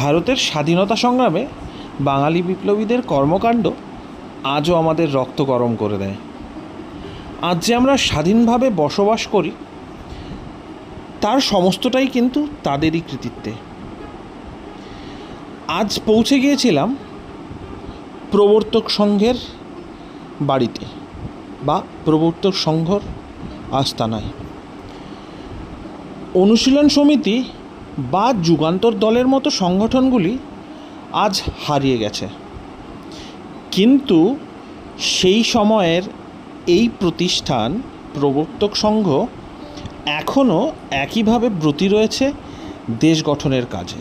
ভারতের স্বাধীনতা সংগ্রামে বাঙালি বিপ্লবীদের কর্মকাণ্ড আজও আমাদের রক্ত গরম করে দেয়। আজ যে আমরা স্বাধীনভাবে বসবাস করি তার সমস্তটাই কিন্তু তাদেরই কৃতিত্বে। আজ পৌঁছে গিয়েছিলাম প্রবর্তক সংঘের বাড়িতে বা প্রবর্তক সংঘর আস্তানায়। অনুশীলন সমিতি বা যুগান্তর দলের মতো সংগঠনগুলি আজ হারিয়ে গেছে, কিন্তু সেই সময়ের এই প্রতিষ্ঠান প্রবর্তক সংঘ এখনও একইভাবে ব্রতী রয়েছে দেশ গঠনের কাজে।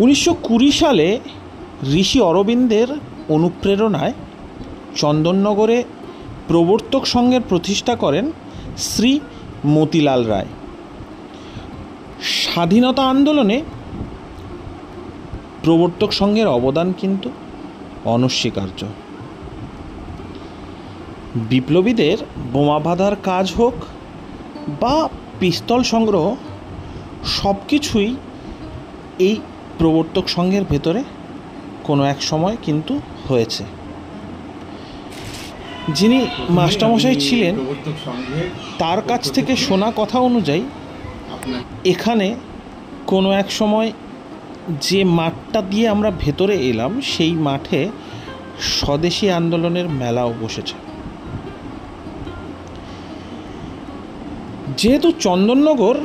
1920 সালে ঋষি অরবিন্দের অনুপ্রেরণায় চন্দননগরে প্রবর্তক সংঘের প্রতিষ্ঠা করেন শ্রী মতিলাল রায়। স্বাধীনতা আন্দোলনে প্রবর্তক সংঘের অবদান কিন্তু অনস্বীকার্য। বিপ্লবীদের বোমা বাঁধার কাজ হোক বা পিস্তল সংগ্রহ, সব কিছুই এই প্রবর্তক সংঘের ভেতরে কোনো এক সময় কিন্তু হয়েছে। যিনি মাস্টারমশাই ছিলেন তার কাছ থেকে শোনা কথা অনুযায়ী এখানে কোনো এক সময় যে মাঠটা দিয়ে আমরা ভেতরে এলাম সেই মাঠে স্বদেশী আন্দোলনের মেলাও বসেছে। যেহেতু চন্দননগর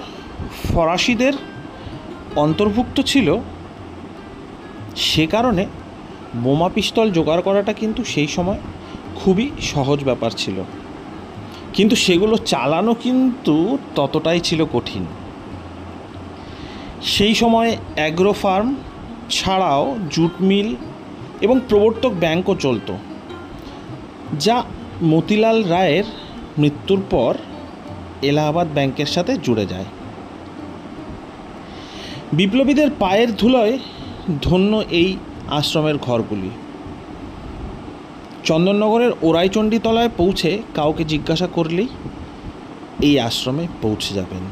ফরাসিদের অন্তর্ভুক্ত ছিল, সে কারণে বোমা পিস্তল জোগাড় করাটা কিন্তু সেই সময় খুবই সহজ ব্যাপার ছিল, কিন্তু সেগুলো চালানো কিন্তু ততটাই ছিল কঠিন। সেই সময় অ্যাগ্রো ফার্ম ছাড়াও জুট মিল এবং প্রবর্তক ব্যাংকও চলত, যা মতিলাল রায়ের মৃত্যুর পর এলাহাবাদ ব্যাংকের সাথে জুড়ে যায়। বিপ্লবীদের পায়ের ধুলোয় ধন্য এই আশ্রমের ঘরগুলি। চন্দননগরের ওরাইচণ্ডী তলায় পৌঁছে কাউকে জিজ্ঞাসা করলেই এই আশ্রমে পৌঁছে যাবেন।